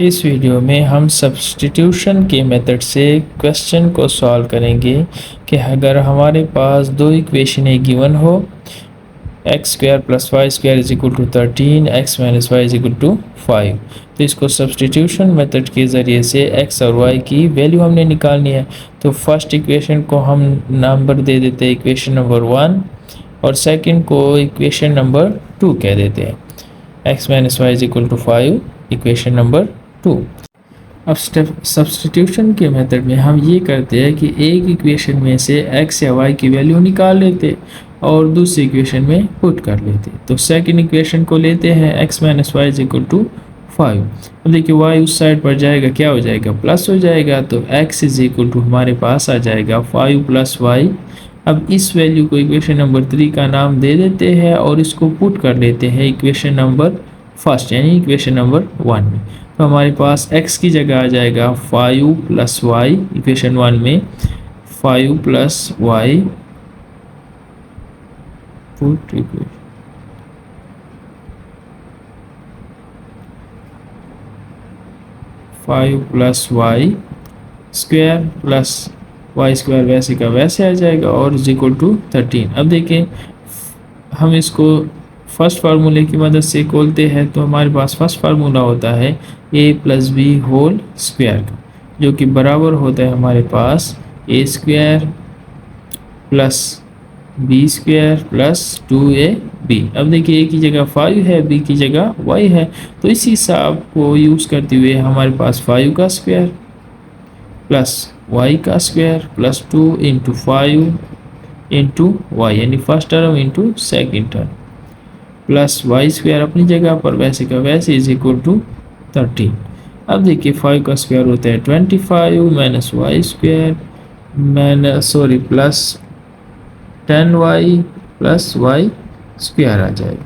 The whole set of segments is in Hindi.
इस वीडियो में हम सब्स्टिट्यूशन के मेथड से क्वेश्चन को सॉल्व करेंगे कि अगर हमारे पास दो इक्वेशन गिवन हो x square plus y square is equal to 13 x minus y is equal to 5, तो इसको सब्स्टिट्यूशन मेथड के ज़रिए से एक्स और वाई की वैल्यू हमने निकालनी है। तो फर्स्ट इक्वेशन को हम नंबर दे देते हैं इक्वेशन नंबर 1 और सेकंड को इक्वेशन नंबर 2 कह देते हैं। X minus y is equal to 5 equation number 2। अब सब्स्टिट्यूशन के मेथड में हम ये करते हैं कि एक इक्वेशन में से एक्स या वाई की वैल्यू निकाल लेते और दूसरी इक्वेशन में पुट कर लेते। तो सेकंड इक्वेशन को लेते हैं x minus y is equal to 5। अब देखिए वाई उस साइड पर जाएगा, क्या हो जाएगा, प्लस हो जाएगा, तो एक्स इज इक्वल टू हमारे पास आ जाएगा 5 प्लस वाई। अब इस वैल्यू को इक्वेशन नंबर 3 का नाम दे देते हैं और इसको पुट कर लेते हैं इक्वेशन नंबर फर्स्ट यानी इक्वेशन नंबर 1 में। तो हमारे पास x की जगह आ जाएगा 5 प्लस वाई इक्वेशन 1 में, 5 plus y put equation 5 plus y square plus y square वैसे का वैसे आ जाएगा और इज इक्वल टू 13। अब देखिए हम इसको फर्स्ट फार्मूले की मदद से खोलते हैं तो हमारे पास फर्स्ट फार्मूला होता है a plus B whole square का, जो कि बराबर होता है हमारे पास a square plus B square plus 2ab। अब देखिए a की जगह 5 है, b की जगह y है, तो इसी हिसाब को यूज़ करते हुए हमारे पास 5 का स्क्वायर प्लस y का square plus 2 into 5 into y यानी first term into second term plus y square अपनी जगह पर वैसे का वैसे इज इक्वल टू 13। अब देखिए 5 का स्क्वायर होता है 25 minus y square plus 10y plus y square आ जाएगा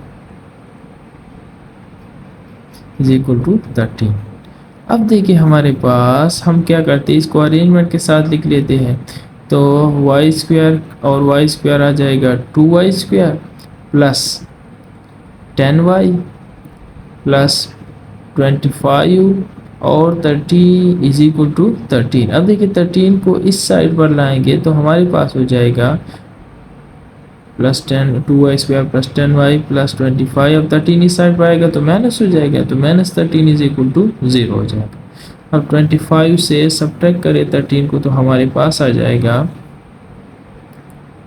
इज इक्वल टू 13। अब देखिए हमारे पास हम क्या करते हैं, इसको अरेंजमेंट के साथ लिख लेते हैं। तो वाई स्क्वायर और वाई स्क्वायर आ जाएगा 2y square plus 10y plus 25 और 30 इज इक्वल टू 13। अब देखिए 13 को इस साइड पर लाएंगे तो हमारे पास हो जाएगा plus 2y square plus 10y plus 25। अब 13 इस साइड पर आएगा तो माइनस हो जाएगा, तो माइनस 13 इज इक्वल टू 0 हो जाएगा। अब 25 से सब्ट्रैक्ट करें 13 को तो हमारे पास आ जाएगा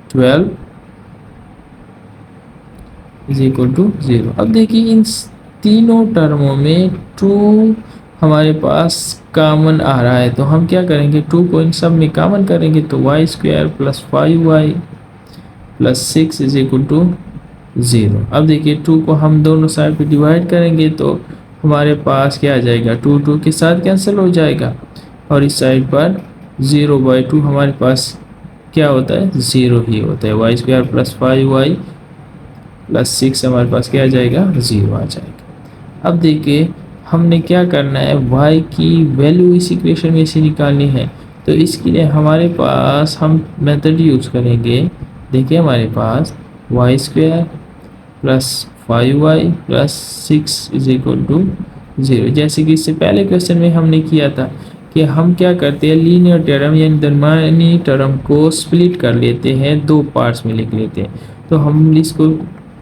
12 इज इक्वल टू 0। अब देखिए इन तीनों टर्मों में 2 हमारे पास कॉमन आ रहा है, तो हम क्या करेंगे, 2 को इन सब में कॉमन करेंगे तो y square plus 5y plus 6 is equal to 0। अब देखिए 2 को हम दोनों साइड पे डिवाइड करेंगे तो हमारे पास क्या आ जाएगा, 2 के साथ कैंसिल हो जाएगा और इस साइड पर 0/2 हमारे पास क्या होता है, 0 ही होता है। Y square plus 5y plus 6 हमारे पास क्या आ जाएगा, 0 आ जाएगा। अब देखिए हमने क्या करना है, y की वैल्यू इस इक्वेशन में से निकालनी है, तो इसके लिए हमारे पास हम मेथड यूज़ करेंगे। देखिए हमारे पास y square plus 5y plus 6 is equal to 0, जैसे कि इससे पहले क्वेश्चन में हमने किया था कि हम क्या करते हैं, लीनियर टर्म यानी दरमियानी टर्म को स्प्लिट कर लेते हैं, दो पार्ट्स में लिख लेते हैं। तो हम इसको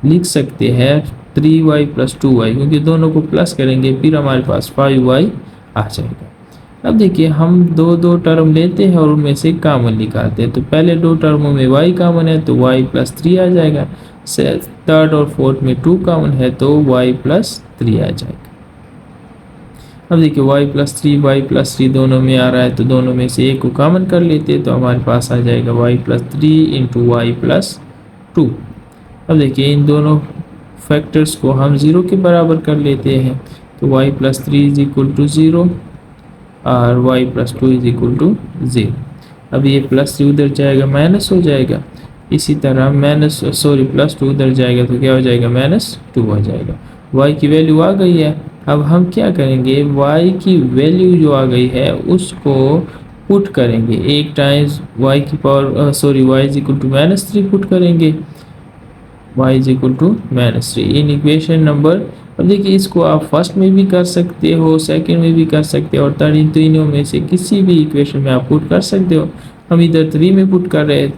लिख सकते हैं 3y प्लस 2y, क्योंकि दोनों को प्लस करेंगे फिर हमारे पास 5y आ जाएगा। अब देखिए हम दो टर्म लेते हैं और उनमें से कॉमन निकालते हैं। तो पहले दो टर्मों में y कॉमन है तो y प्लस 3 आ जाएगा, थर्ड और फोर्थ में 2 कॉमन है तो y प्लस 3 आ जाएगा। अब देखिए y प्लस 3 दोनों में आ रहा है तो दोनों में से एक को कॉमन कर लेते हैं तो हमारे पास आ जाएगा y plus 3 into y plus 2। अब देखिए इन दोनों फैक्टर्स को हम 0 के बराबर कर लेते हैं तो y plus 3 is equal to 0 और y plus 2 is equal to 0। अब ये प्लस 3 उधर जाएगा माइनस हो जाएगा, इसी तरह प्लस 2 उधर जाएगा तो क्या हो जाएगा, -2 आ जाएगा। y की वैल्यू आ गई है। अब हम क्या करेंगे, y की वैल्यू जो आ गई है उसको पुट करेंगे, एक टाइम्स y की power y is equal to -3 put करेंगे y is equal to -3 in equation number. अब देखिए इसको आप फर्स्ट में भी कर सकते हो, सेकंड में भी कर सकते हो और थर्ड, इन तीनों में से किसी भी इक्वेशन में आप पुट कर सकते हो। हम इधर 3 में पुट कर रहे हैं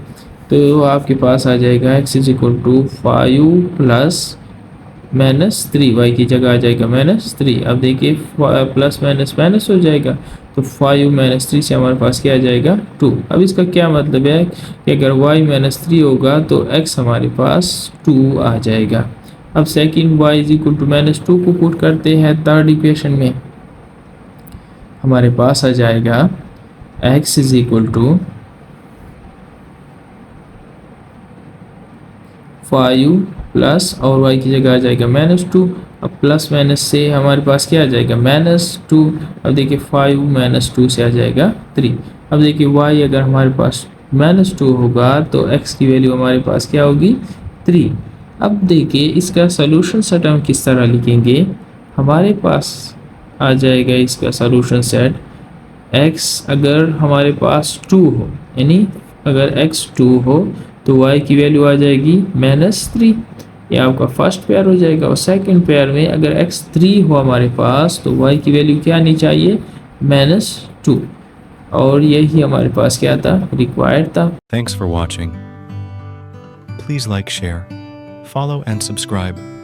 तो आपके पास आ जाएगा x is equal to 5 plus -3, y की जगह आ जाएगा -3। अब देखिए प्लस माइनस माइनस हो जाएगा तो 5 -3 से हमारे पास क्या आ जाएगा 2। अब इसका क्या मतलब है कि अगर y -3 होगा तो x हमारे पास 2 आ जाएगा। अब second y is equal to -2 को पुट करते हैं थर्ड इक्वेशन में, हमारे पास आ जाएगा x is equal to 5 plus और y की जगह आ जाएगा -2। अब प्लस माइनस से हमारे पास क्या आ जाएगा -2। अब देखिए 5 -2 से आ जाएगा 3। अब देखिए y अगर हमारे पास -2 होगा तो x की वैल्यू हमारे पास क्या होगी 3। अब देखिए इसका सॉल्यूशन सेट हम किस तरह लिखेंगे, हमारे पास आ जाएगा इसका सॉल्यूशन सेट x अगर हमारे पास 2 हो, यानी अगर x 2 हो तो y की वैल्यू आ जाएगी -3, ये आपका फर्स्ट पेयर हो जाएगा। और सेकंड पेयर में अगर x 3 हो हमारे पास तो y की वैल्यू क्या आनी चाहिए -2, और यही हमारे पास क्या था रिक्वायर्ड था। Thanks for watching. Please like, share, follow and subscribe.